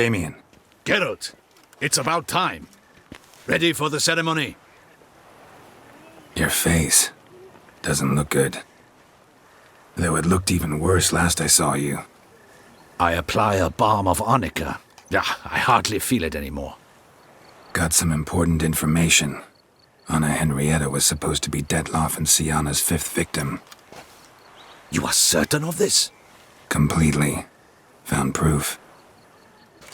Damien. Geralt, it's about time. Ready for the ceremony? Your face doesn't look good. Though it looked even worse last I saw you. I apply a balm of arnica. Yeah, I hardly feel it anymore. Got some important information. Anna Henrietta was supposed to be Detloff and Syanna's 5th victim. You are certain of this? Completely. Found proof.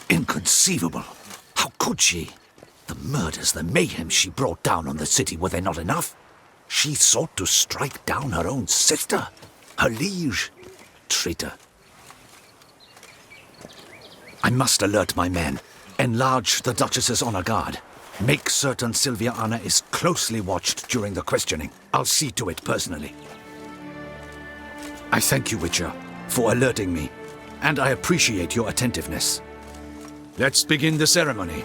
Inconceivable. How could she? The murders, the mayhem she brought down on the city, were they not enough? She sought to strike down her own sister, her liege. Traitor. I must alert my men. Enlarge the Duchess's honor guard. Make certain Sylvia Anna is closely watched during the questioning. I'll see to it personally. I thank you, Witcher, for alerting me, and I appreciate your attentiveness. Let's begin the ceremony.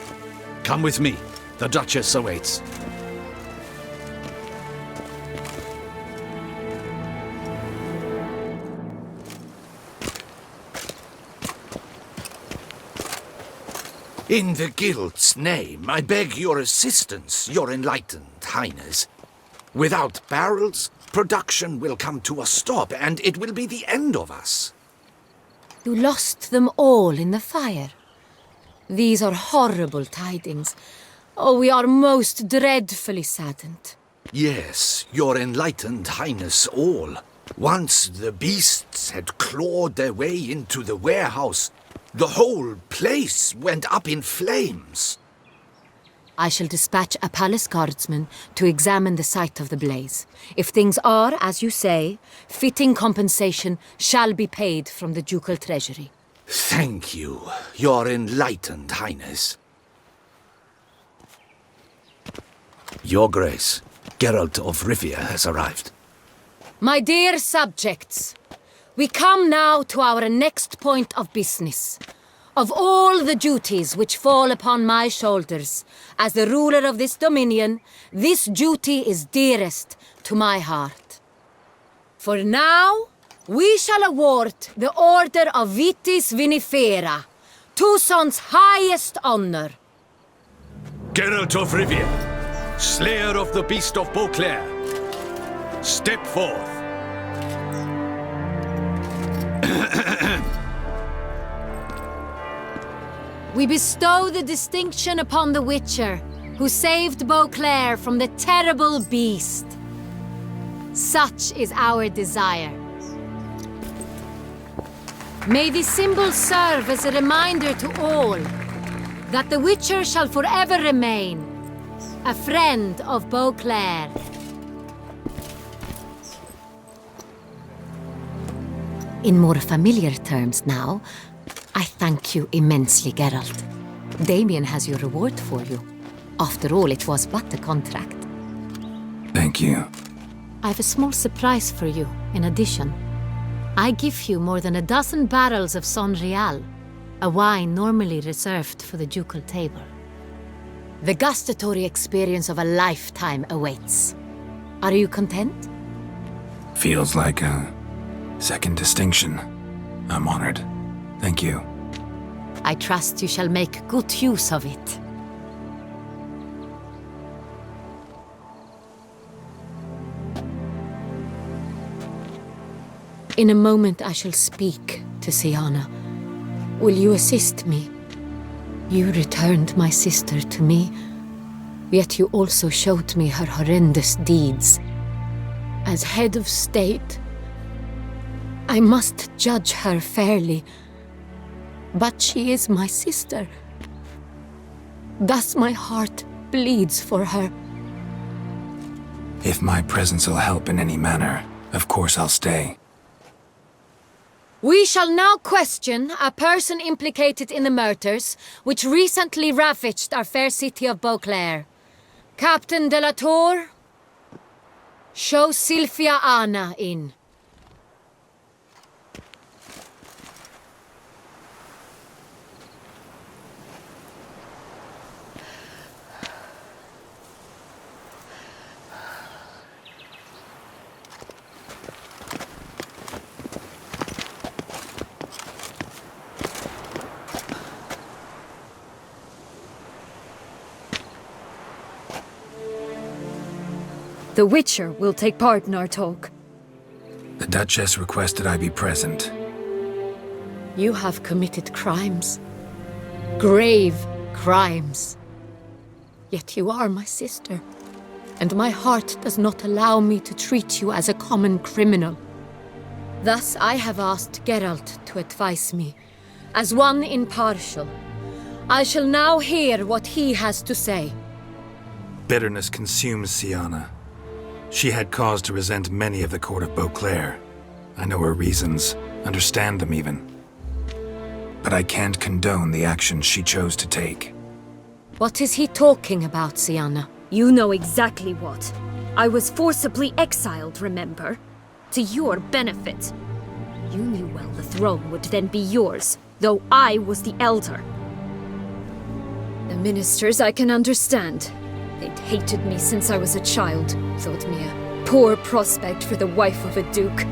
Come with me. The Duchess awaits. In the Guild's name, I beg your assistance, your enlightened highness. Without barrels, production will come to a stop, and it will be the end of us. You lost them all in the fire. These are horrible tidings. Oh, we are most dreadfully saddened. Yes, your enlightened highness all. Once the beasts had clawed their way into the warehouse, the whole place went up in flames. I shall dispatch a palace guardsman to examine the site of the blaze. If things are, as you say, fitting compensation shall be paid from the ducal treasury. Thank you, your enlightened highness. Your Grace, Geralt of Rivia has arrived. My dear subjects, we come now to our next point of business. Of all the duties which fall upon my shoulders, as the ruler of this dominion, this duty is dearest to my heart. For now, we shall award the Order of Vitis Vinifera, Tucson's highest honor. Geralt of Rivia, slayer of the beast of Beauclair, step forth. We bestow the distinction upon the Witcher, who saved Beauclair from the terrible beast. Such is our desire. May this symbol serve as a reminder to all that the Witcher shall forever remain a friend of Beauclair. In more familiar terms now, I thank you immensely, Geralt. Damien has your reward for you. After all, it was but a contract. Thank you. I have a small surprise for you, in addition. I give you more than a dozen barrels of Son Real, a wine normally reserved for the ducal table. The gustatory experience of a lifetime awaits. Are you content? Feels like a second distinction. I'm honored. Thank you. I trust you shall make good use of it. In a moment I shall speak to Syanna. Will you assist me? You returned my sister to me, yet you also showed me her horrendous deeds. As head of state, I must judge her fairly. But she is my sister. Thus my heart bleeds for her. If my presence will help in any manner, of course I'll stay. We shall now question a person implicated in the murders which recently ravaged our fair city of Beauclair. Captain de la Tour, show Sylvia Anna in. The Witcher will take part in our talk. The Duchess requested I be present. You have committed crimes. Grave crimes. Yet you are my sister, and my heart does not allow me to treat you as a common criminal. Thus I have asked Geralt to advise me, as one impartial. I shall now hear what he has to say. Bitterness consumes Sienna. She had cause to resent many of the court of Beauclair. I know her reasons, understand them even. But I can't condone the actions she chose to take. What is he talking about, Sienna? You know exactly what. I was forcibly exiled, remember? To your benefit. You knew well the throne would then be yours, though I was the elder. The ministers I can understand. They'd hated me since I was a child, thought me a poor prospect for the wife of a duke.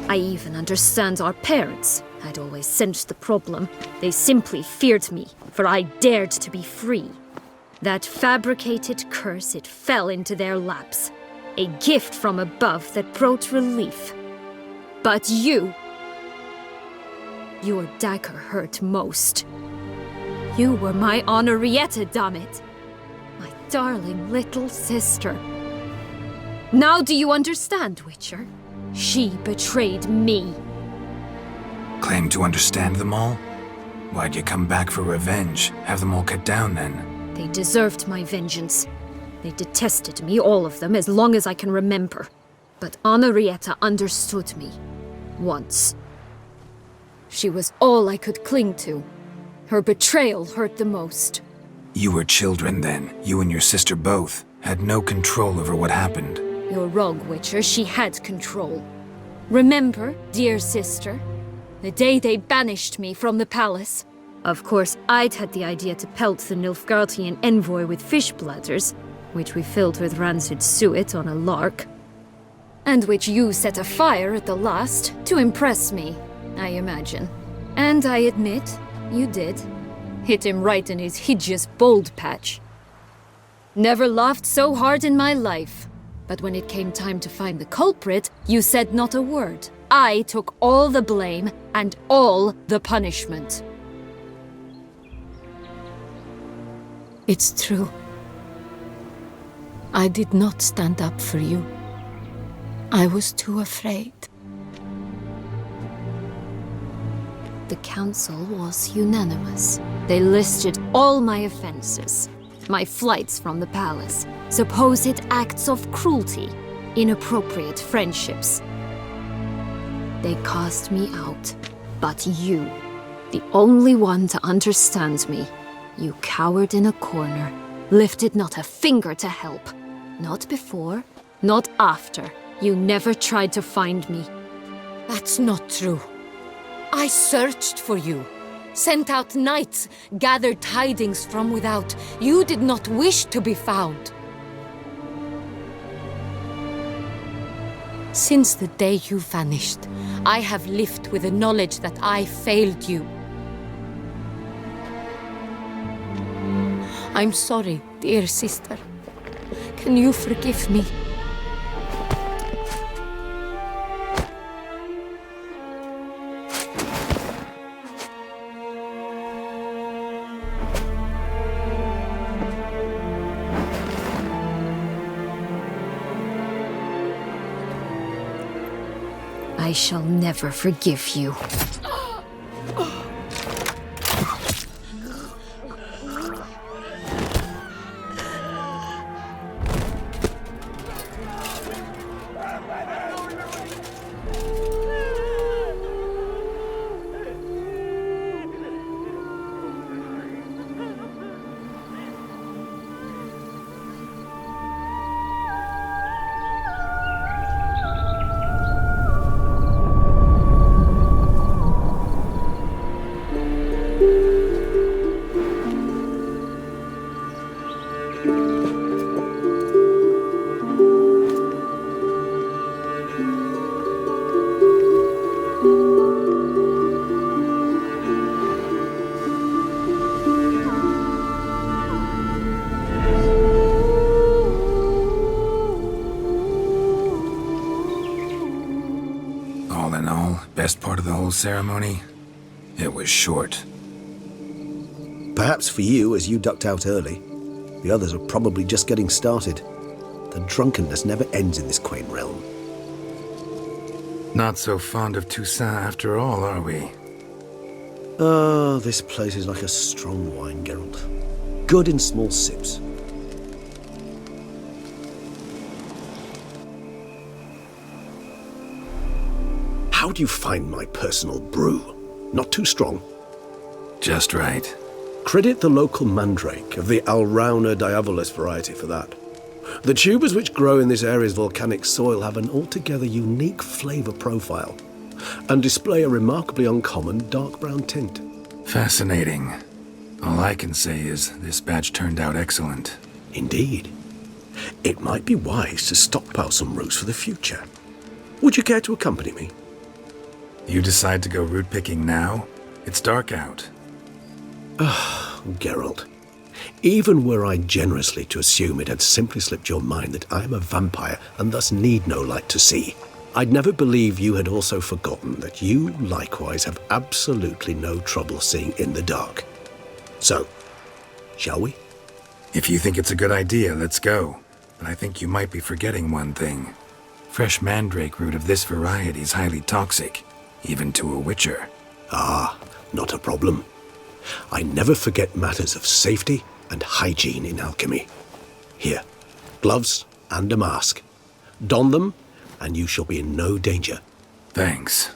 I even understand our parents. I'd always sensed the problem. They simply feared me, for I dared to be free. That fabricated curse, it fell into their laps. A gift from above that brought relief. But you... Your dagger hurt most. You were my Henrietta, dammit. My darling little sister. Now do you understand, Witcher? She betrayed me. Claim to understand them all? Why'd you come back for revenge? Have them all cut down then? They deserved my vengeance. They detested me, all of them, as long as I can remember. But Henrietta understood me. Once. She was all I could cling to. Her betrayal hurt the most. You were children then. You and your sister both had no control over what happened. You're wrong, Witcher. She had control. Remember, dear sister, the day they banished me from the palace? Of course, I'd had the idea to pelt the Nilfgaardian envoy with fish bladders, which we filled with rancid suet on a lark. And which you set afire at the last, to impress me, I imagine. And I admit, you did. Hit him right in his hideous bald patch. Never laughed so hard in my life. But when it came time to find the culprit, you said not a word. I took all the blame and all the punishment. It's true. I did not stand up for you. I was too afraid. The council was unanimous. They listed all my offenses. My flights from the palace, supposed acts of cruelty, inappropriate friendships. They cast me out. But you, the only one to understand me, you cowered in a corner, lifted not a finger to help. Not before, not after. You never tried to find me. That's not true. I searched for you, sent out knights, gathered tidings from without. You did not wish to be found. Since the day you vanished, I have lived with the knowledge that I failed you. I'm sorry, dear sister. Can you forgive me? I shall never forgive you. All in all, best part of the whole ceremony? It was short. Perhaps for you, as you ducked out early. The others are probably just getting started. The drunkenness never ends in this quaint realm. Not so fond of Toussaint after all, are we? Ah, this place is like a strong wine, Geralt. Good in small sips. How do you find my personal brew? Not too strong? Just right. Credit the local mandrake of the Alrauna diavolis variety for that. The tubers which grow in this area's volcanic soil have an altogether unique flavour profile and display a remarkably uncommon dark brown tint. Fascinating. All I can say is this batch turned out excellent. Indeed. It might be wise to stockpile some roots for the future. Would you care to accompany me? You decide to go root picking now? It's dark out. Geralt, even were I generously to assume it had simply slipped your mind that I am a vampire and thus need no light to see, I'd never believe you had also forgotten that you likewise have absolutely no trouble seeing in the dark. So, shall we? If you think it's a good idea, let's go. But I think you might be forgetting one thing. Fresh mandrake root of this variety is highly toxic, even to a witcher. Ah, not a problem. I never forget matters of safety and hygiene in alchemy. Here, gloves and a mask. Don them, and you shall be in no danger. Thanks.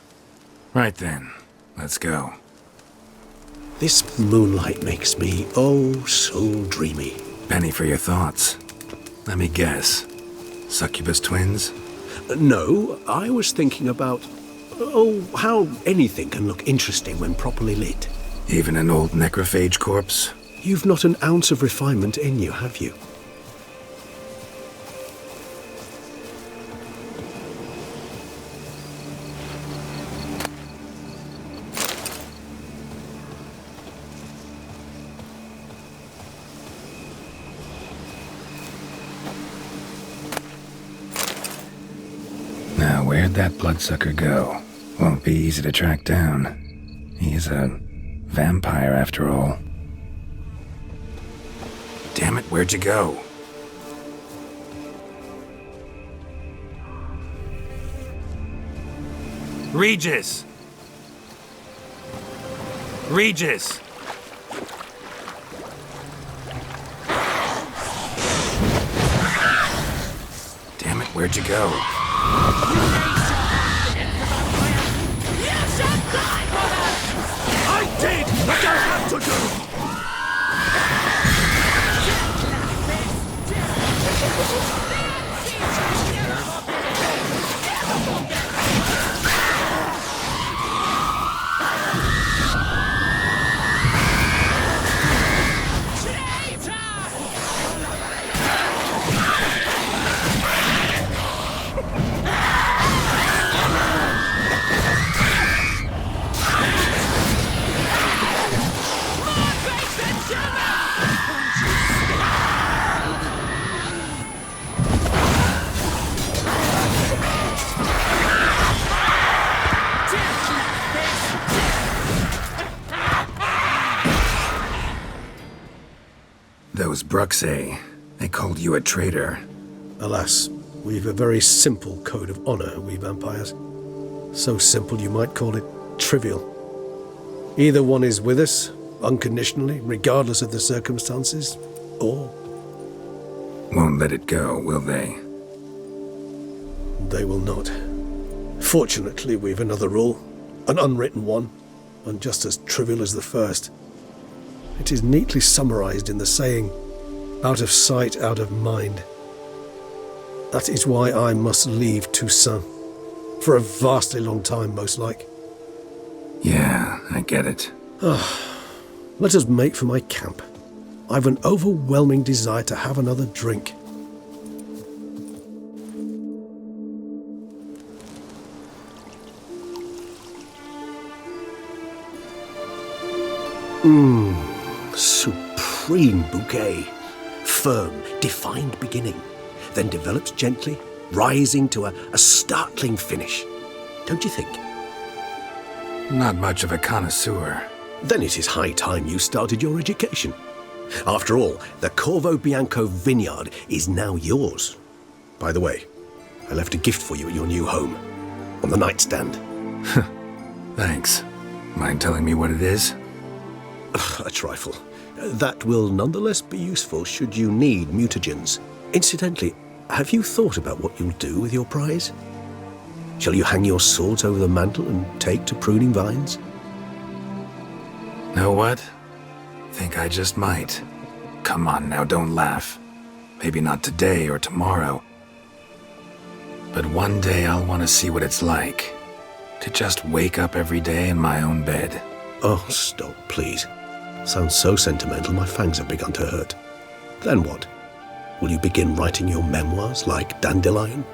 Right then, let's go. This moonlight makes me, oh, so dreamy. Penny for your thoughts. Let me guess. Succubus twins? No, I was thinking about, how anything can look interesting when properly lit. Even an old necrophage corpse? You've not an ounce of refinement in you, have you? Now, where'd that bloodsucker go? Won't be easy to track down. He's a vampire after all. Damn it, where'd you go? Regis! Regis! Damn it, where'd you go? I did what I had to do! Those Bruxae, they called you a traitor. Alas, we've a very simple code of honor, we vampires. So simple you might call it trivial. Either one is with us, unconditionally, regardless of the circumstances, or... Won't let it go, will they? they will not. Fortunately, we've another rule, an unwritten one, and just as trivial as the first. It is neatly summarized in the saying, out of sight, out of mind. That is why I must leave Toussaint. For a vastly long time, most like. Yeah, I get it. Let us make for my camp. I've an overwhelming desire to have another drink. Supreme bouquet. Firm, defined beginning, then develops gently, rising to a startling finish. don't you think? Not much of a connoisseur. Then it is high time you started your education. After all, the Corvo Bianco vineyard is now yours. By the way, I left a gift for you at your new home, on the nightstand. Thanks. Mind telling me what it is? A trifle. That will nonetheless be useful should you need mutagens. Incidentally, have you thought about what you'll do with your prize? Shall you hang your swords over the mantle and take to pruning vines? Know what? Think I just might. Come on now, don't laugh. Maybe not today or tomorrow. But one day I'll want to see what it's like. To just wake up every day in my own bed. Oh, stop, please. Sounds so sentimental, my fangs have begun to hurt. Then what? Will you begin writing your memoirs like Dandelion?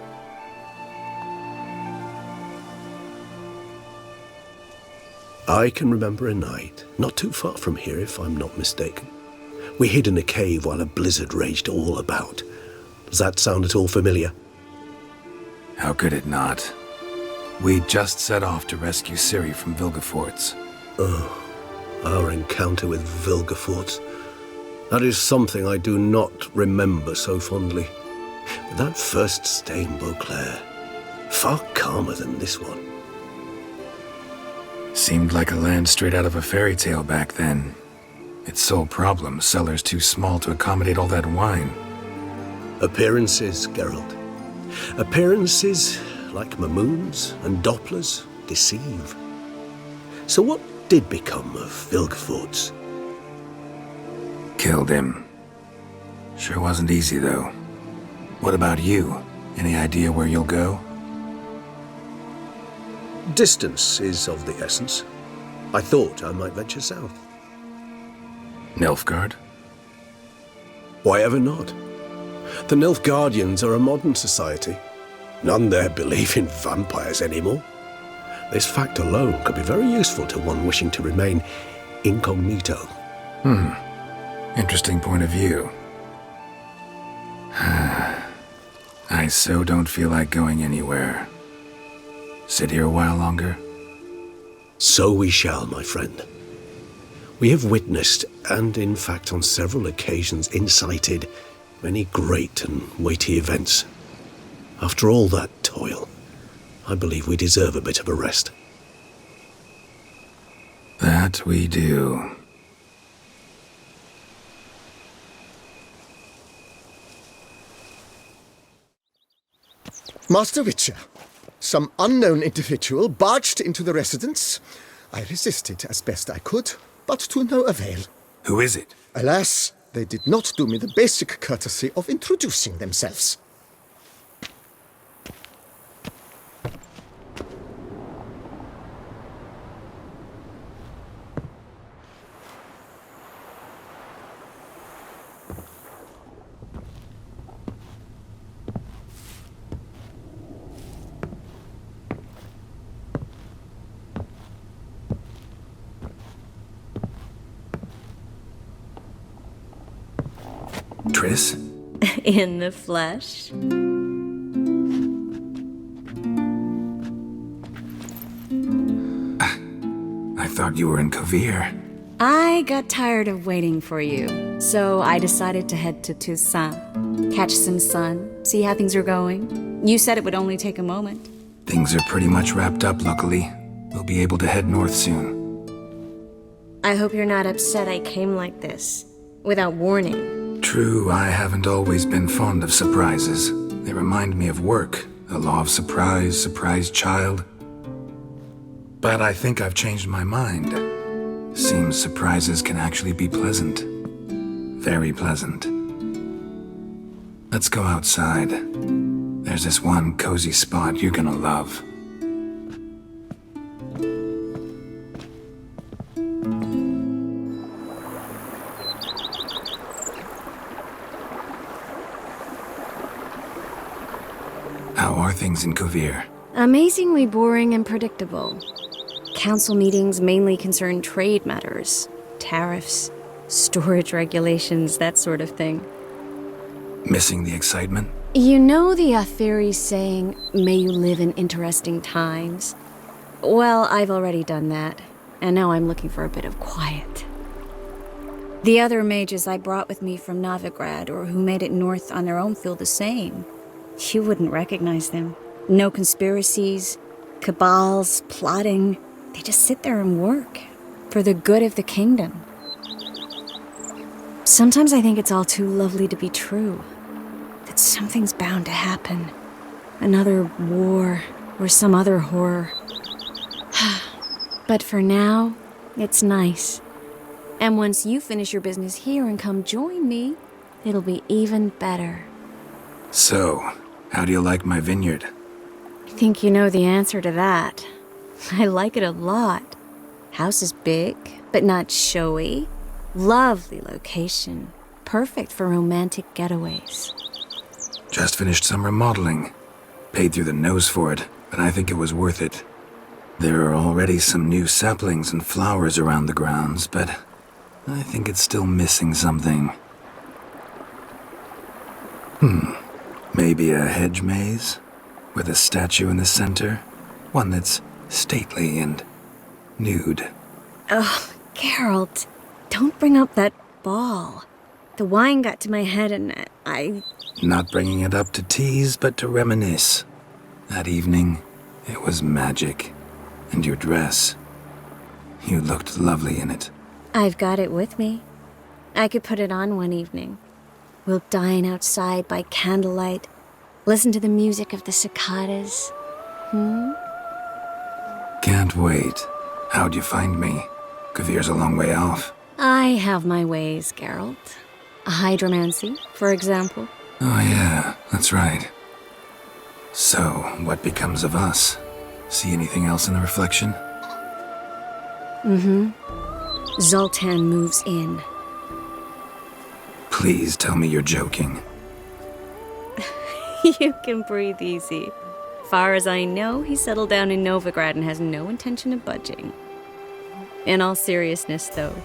I can remember a night, not too far from here if I'm not mistaken. We hid in a cave while a blizzard raged all about. Does that sound at all familiar? How could it not? We just set off to rescue Ciri from Vilgefortz. Oh, our encounter with Vilgefortz. That is something I do not remember so fondly. But that first stay in Beauclair, far calmer than this one. Seemed like a land straight out of a fairy tale back then. Its sole problem, cellars too small to accommodate all that wine. Appearances, Geralt. Appearances, like Mamoons and Dopplers, deceive. So what did become of Vilgefortz? Killed him. Sure wasn't easy, though. What about you? Any idea where you'll go? Distance is of the essence. I thought I might venture south. Nilfgaard? Why ever not? The Nilfgaardians are a modern society. None there believe in vampires anymore. This fact alone could be very useful to one wishing to remain incognito. Interesting point of view. I so don't feel like going anywhere. Sit here a while longer? So we shall, my friend. We have witnessed, and in fact on several occasions incited, many great and weighty events. After all that toil, I believe we deserve a bit of a rest. That we do. Master Witcher, some unknown individual barged into the residence. I resisted as best I could, but to no avail. Who is it? Alas, they did not do me the basic courtesy of introducing themselves. Triss? In the flesh? I thought you were in Kovir. I got tired of waiting for you, so I decided to head to Toussaint. Catch some sun, see how things are going. You said it would only take a moment. Things are pretty much wrapped up, luckily. We'll be able to head north soon. I hope you're not upset I came like this, without warning. True, I haven't always been fond of surprises. They remind me of work, the law of surprise, surprise child. But I think I've changed my mind. Seems surprises can actually be pleasant. Very pleasant. Let's go outside. There's this one cozy spot you're gonna love. How are things in Kovir? Amazingly boring and predictable. Council meetings mainly concern trade matters, tariffs, storage regulations, that sort of thing. Missing the excitement? You know the Aetheri's saying, may you live in interesting times? Well, I've already done that, and now I'm looking for a bit of quiet. The other mages I brought with me from Novigrad or who made it north on their own feel the same. You wouldn't recognize them. No conspiracies, cabals, plotting. They just sit there and work for the good of the kingdom. Sometimes I think it's all too lovely to be true. That something's bound to happen. Another war or some other horror. But for now, it's nice. And once you finish your business here and come join me, it'll be even better. So, how do you like my vineyard? I think you know the answer to that. I like it a lot. House is big, but not showy. Lovely location. Perfect for romantic getaways. Just finished some remodeling. Paid through the nose for it, but I think it was worth it. There are already some new saplings and flowers around the grounds, but I think it's still missing something. Maybe a hedge maze? With a statue in the center? One that's stately and nude. Oh, Geralt, don't bring up that ball. The wine got to my head and I... Not bringing it up to tease, but to reminisce. That evening, it was magic. And your dress. You looked lovely in it. I've got it with me. I could put it on one evening. We'll dine outside by candlelight, listen to the music of the cicadas. Can't wait. How'd you find me? Kvir's a long way off. I have my ways, Geralt. A hydromancy, for example. Oh yeah, that's right. So, what becomes of us? See anything else in the reflection? Zoltan moves in. Please tell me you're joking. You can breathe easy. Far as I know, he settled down in Novigrad and has no intention of budging. In all seriousness, though,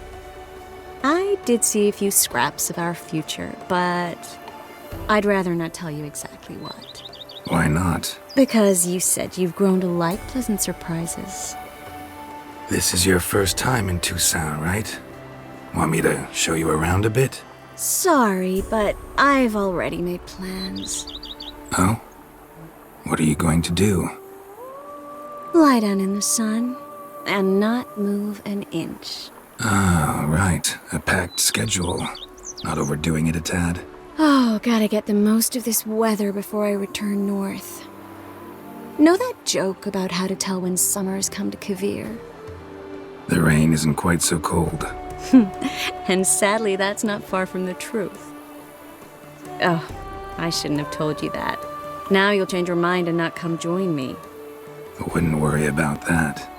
I did see a few scraps of our future, but I'd rather not tell you exactly what. Why not? Because you said you've grown to like pleasant surprises. This is your first time in Toussaint, right? Want me to show you around a bit? Sorry, but I've already made plans. Oh? What are you going to do? Lie down in the sun and not move an inch. Ah, right. A packed schedule. Not overdoing it a tad. Oh, gotta get the most of this weather before I return north. Know that joke about how to tell when summer's come to Kvir? The rain isn't quite so cold. And sadly, that's not far from the truth. Oh, I shouldn't have told you that. Now you'll change your mind and not come join me. I wouldn't worry about that.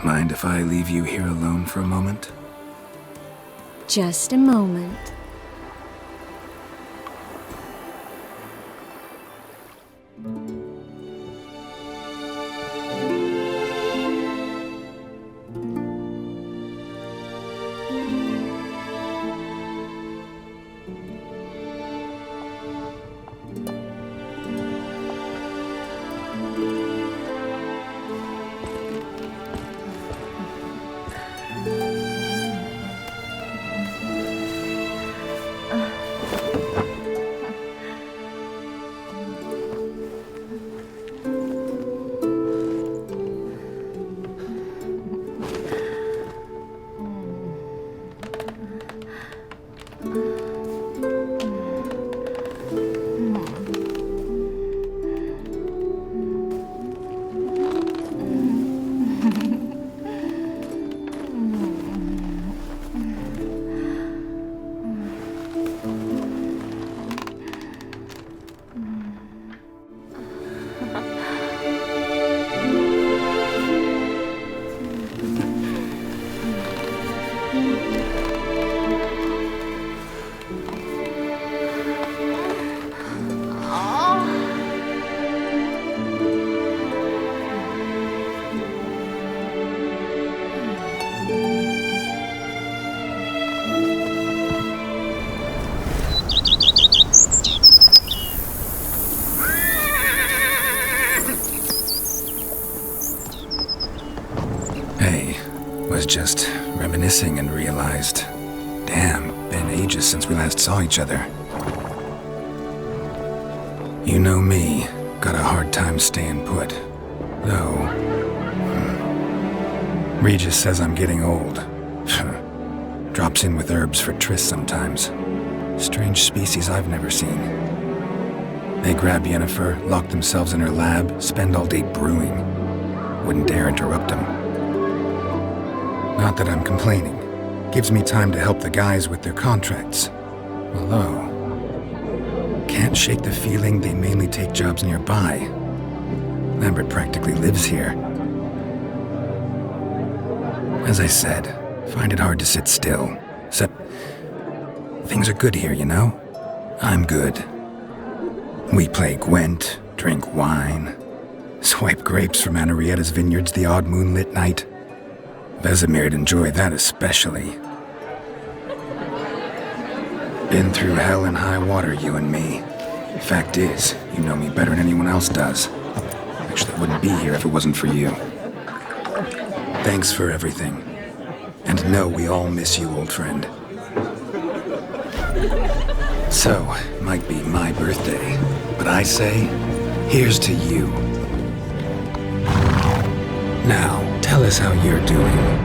Mind if I leave you here alone for a moment? Just a moment. was just reminiscing and realized, damn, been ages since we last saw each other. You know me, got a hard time staying put. Though, Regis says I'm getting old. Drops in with herbs for trysts sometimes. Strange species I've never seen. They grab Yennefer, lock themselves in her lab, spend all day brewing. Wouldn't dare interrupt them. Not that I'm complaining. Gives me time to help the guys with their contracts. Although, can't shake the feeling they mainly take jobs nearby. Lambert practically lives here. As I said, find it hard to sit still. Except, things are good here, you know? I'm good. We play Gwent, drink wine, swipe grapes from Anarietta's vineyards the odd moonlit night. Vesemir'd enjoy that especially. Been through hell and high water, you and me. Fact is, you know me better than anyone else does. Actually, I wouldn't be here if it wasn't for you. Thanks for everything. And know we all miss you, old friend. So, might be my birthday, but I say, here's to you. Now, tell us how you're doing.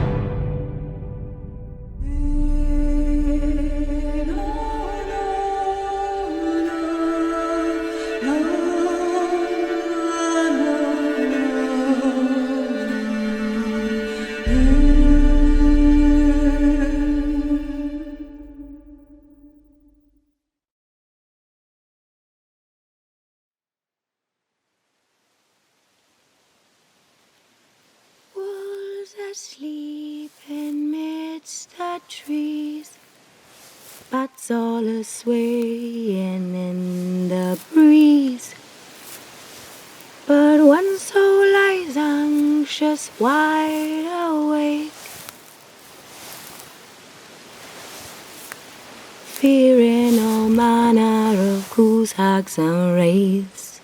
Asleep in midst the trees, bats all a-swaying in the breeze. But one soul lies anxious, wide awake, fearing all manner of ghouls, hags, and wraiths.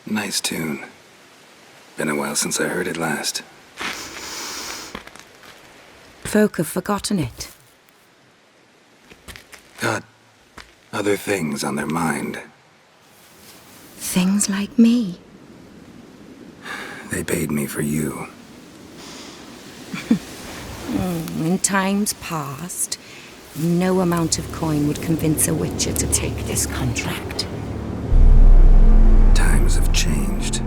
Nice tune. Been a while since I heard it last. Folk have forgotten it. Got other things on their mind. Things like me. They paid me for you. In times past, no amount of coin would convince a witcher to take this contract. Times have changed.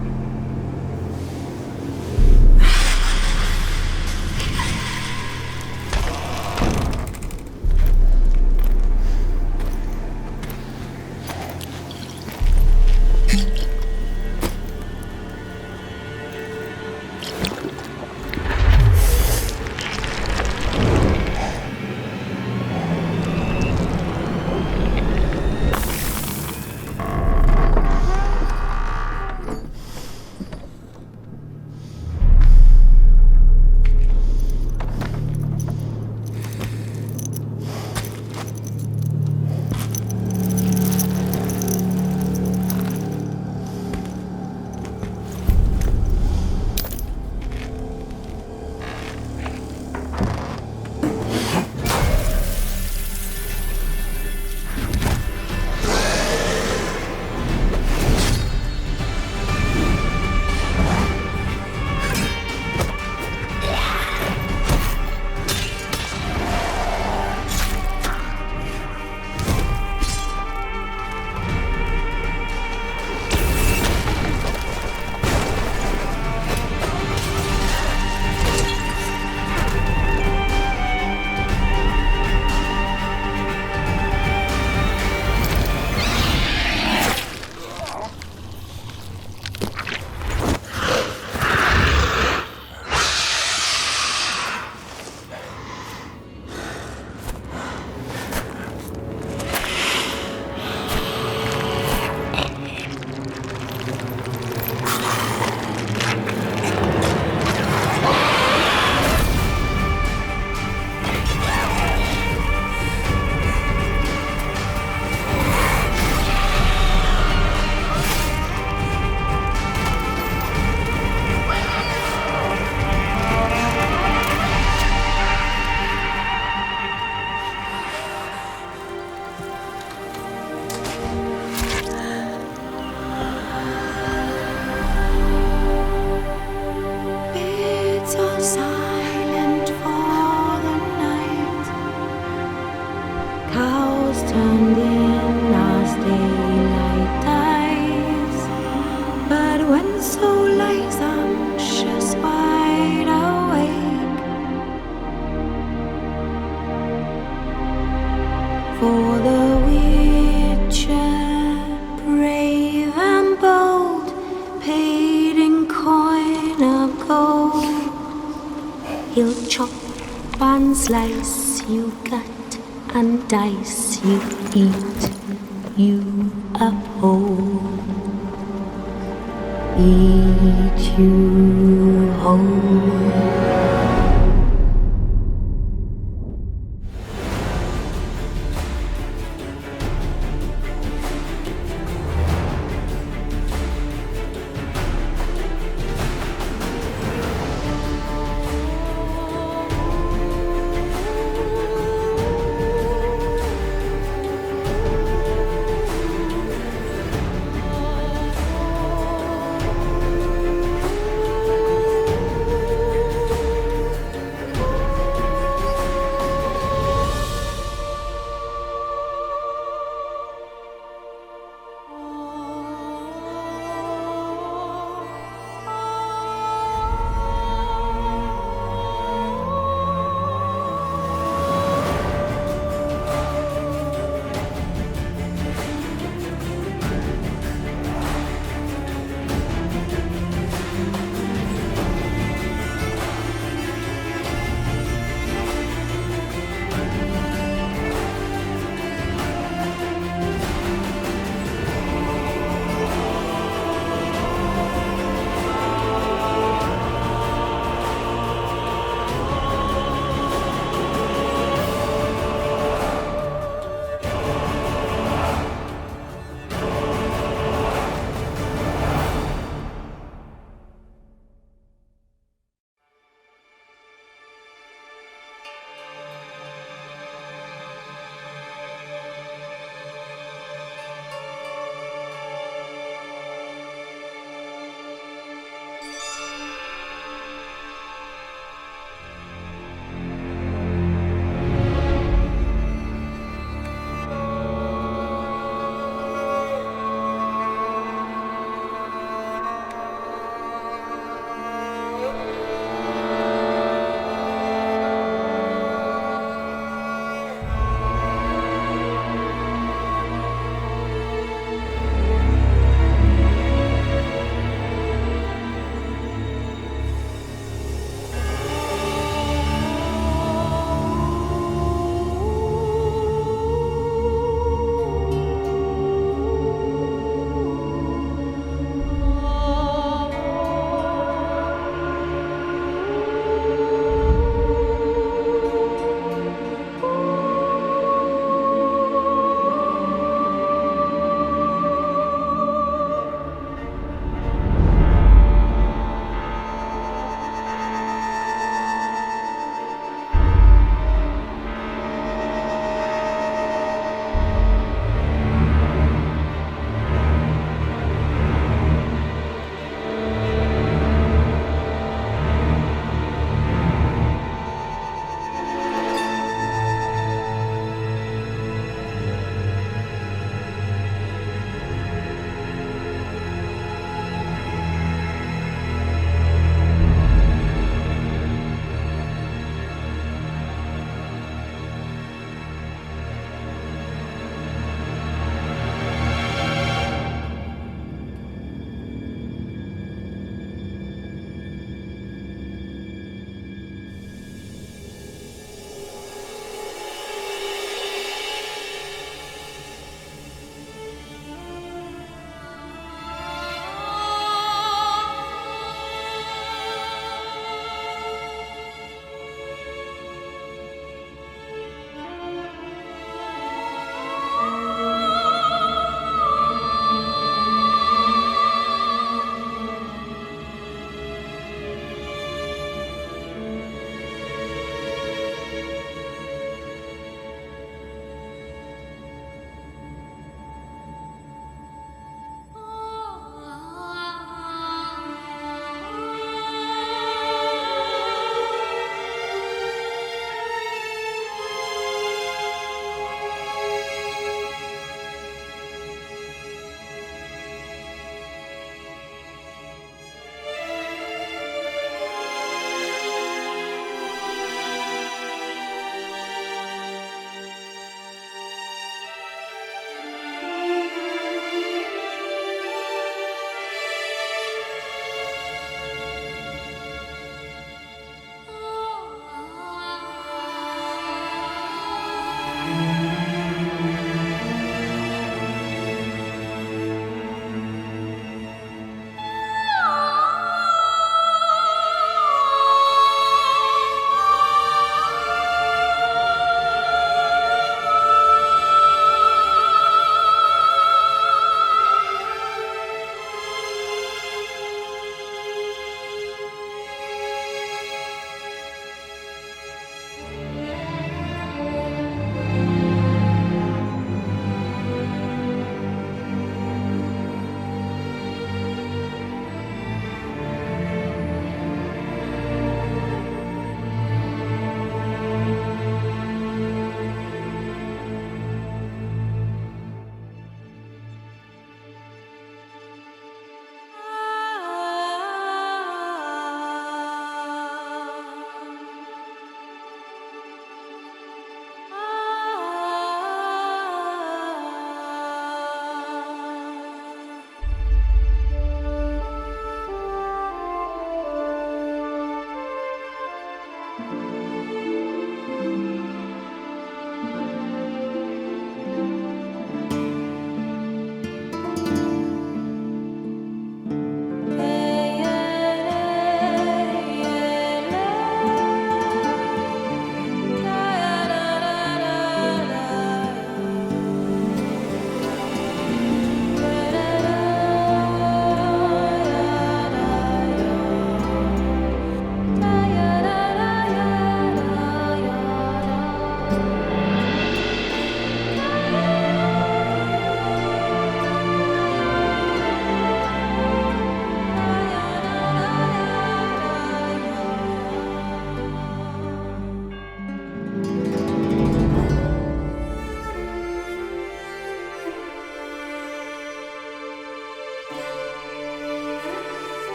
He'll chop and slice you, cut and dice you, eat you up whole. Eat you whole.